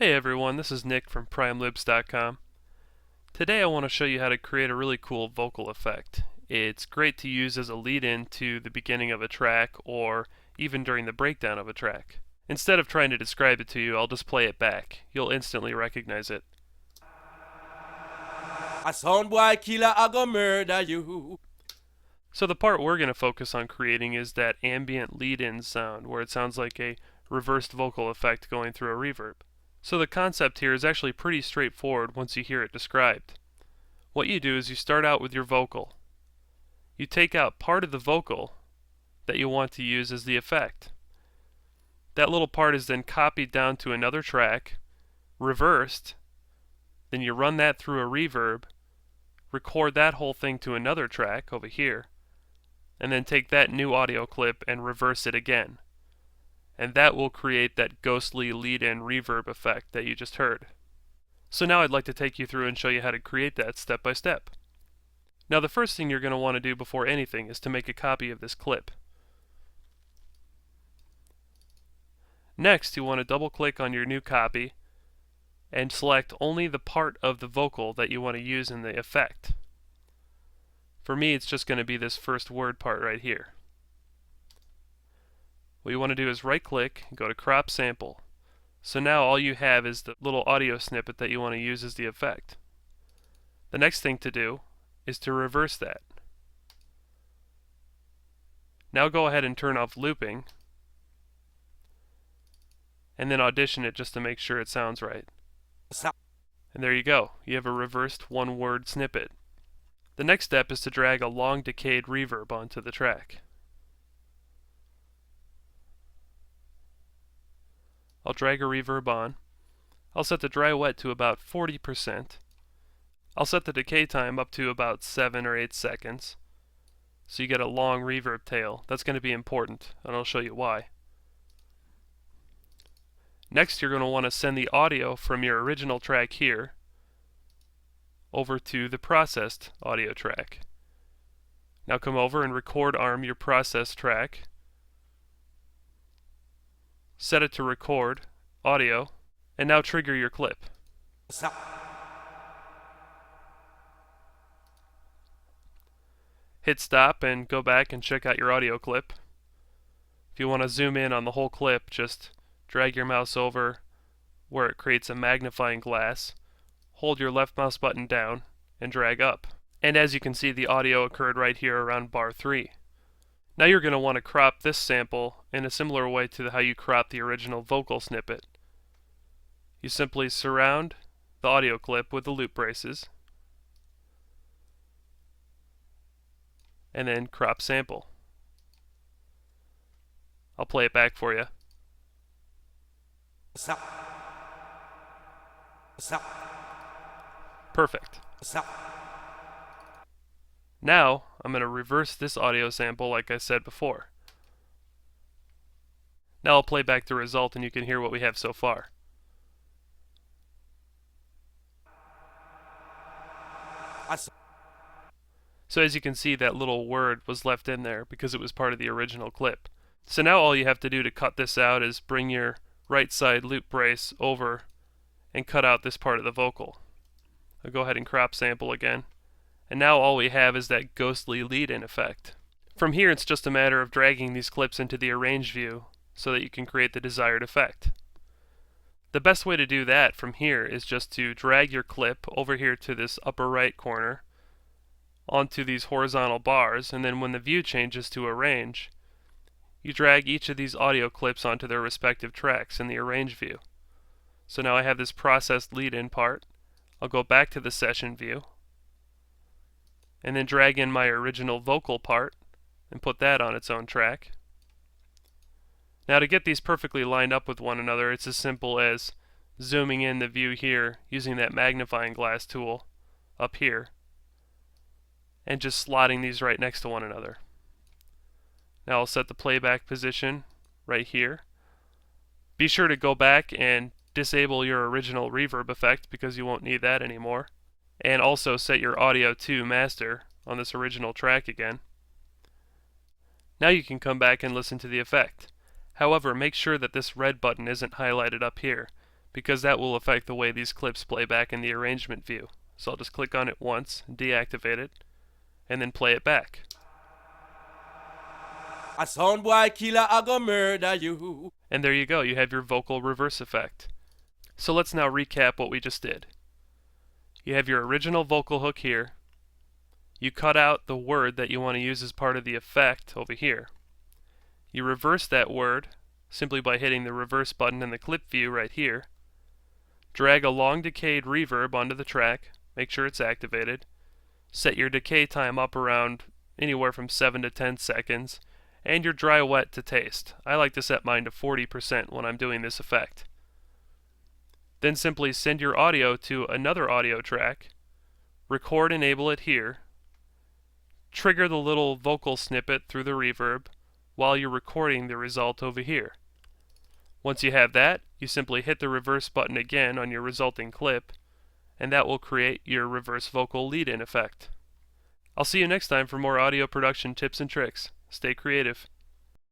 Hey everyone, this is Nick from PrimeLibs.com. Today I want to show you how to create a really cool vocal effect. It's great to use as a lead-in to the beginning of a track or even during the breakdown of a track. Instead of trying to describe it to you, I'll just play it back. You'll instantly recognize it. A sound boy killer, I go murder you. So the part we're going to focus on creating is that ambient lead-in sound where it sounds like a reversed vocal effect going through a reverb. So the concept here is actually pretty straightforward once you hear it described. What you do is you start out with your vocal. You take out part of the vocal that you want to use as the effect. That little part is then copied down to another track, reversed, then you run that through a reverb, record that whole thing to another track over here, and then take that new audio clip and reverse it again. And that will create that ghostly lead-in reverb effect that you just heard. So now I'd like to take you through and show you how to create that step by step. Now the first thing you're going to want to do before anything is to make a copy of this clip. Next, you want to double click on your new copy and select only the part of the vocal that you want to use in the effect. For me, it's just going to be this first word part right here. What you want to do is right click and go to crop sample. So now all you have is the little audio snippet that you want to use as the effect. The next thing to do is to reverse that. Now go ahead and turn off looping and then audition it just to make sure it sounds right. And there you go. You have a reversed one-word snippet. The next step is to drag a long decayed reverb onto the track. I'll drag a reverb on. I'll set the dry wet to about 40%. I'll set the decay time up to about 7 or 8 seconds. So you get a long reverb tail. That's going to be important, and I'll show you why. Next, you're going to want to send the audio from your original track here over to the processed audio track. Now come over and record arm your processed track. Set it to record audio, and now trigger your clip. Hit stop and go back and check out your audio clip. If you want to zoom in on the whole clip, just drag your mouse over where it creates a magnifying glass, hold your left mouse button down, and drag up. And as you can see, the audio occurred right here around bar 3. Now you're going to want to crop this sample in a similar way to how you crop the original vocal snippet. You simply surround the audio clip with the loop braces, and then crop sample. I'll play it back for you. Perfect. Now, I'm going to reverse this audio sample like I said before. Now I'll play back the result and you can hear what we have so far. So as you can see, that little word was left in there because it was part of the original clip. So now all you have to do to cut this out is bring your right side loop brace over and cut out this part of the vocal. I'll go ahead and crop sample again. And now all we have is that ghostly lead-in effect. From here, it's just a matter of dragging these clips into the arrange view so that you can create the desired effect. The best way to do that from here is just to drag your clip over here to this upper right corner onto these horizontal bars, and then when the view changes to arrange, you drag each of these audio clips onto their respective tracks in the arrange view. So now I have this processed lead-in part. I'll go back to the session view and then drag in my original vocal part and put that on its own track. Now to get these perfectly lined up with one another, it's as simple as zooming in the view here using that magnifying glass tool up here and just slotting these right next to one another. Now I'll set the playback position right here. Be sure to go back and disable your original reverb effect because you won't need that anymore. And also set your audio to master on this original track again. Now you can come back and listen to the effect. However, make sure that this red button isn't highlighted up here because that will affect the way these clips play back in the arrangement view. So I'll just click on it once, deactivate it, and then play it back. A sound boy killer, I go murder you. And there you go, you have your vocal reverse effect. So let's now recap what we just did. You have your original vocal hook here. You cut out the word that you want to use as part of the effect over here. You reverse that word simply by hitting the reverse button in the clip view right here. Drag a long decayed reverb onto the track, make sure it's activated. Set your decay time up around anywhere from 7 to 10 seconds, and your dry wet to taste. I like to set mine to 40% when I'm doing this effect. Then simply send your audio to another audio track, record enable it here, trigger the little vocal snippet through the reverb while you're recording the result over here. Once you have that, you simply hit the reverse button again on your resulting clip, and that will create your reverse vocal lead-in effect. I'll see you next time for more audio production tips and tricks. Stay creative.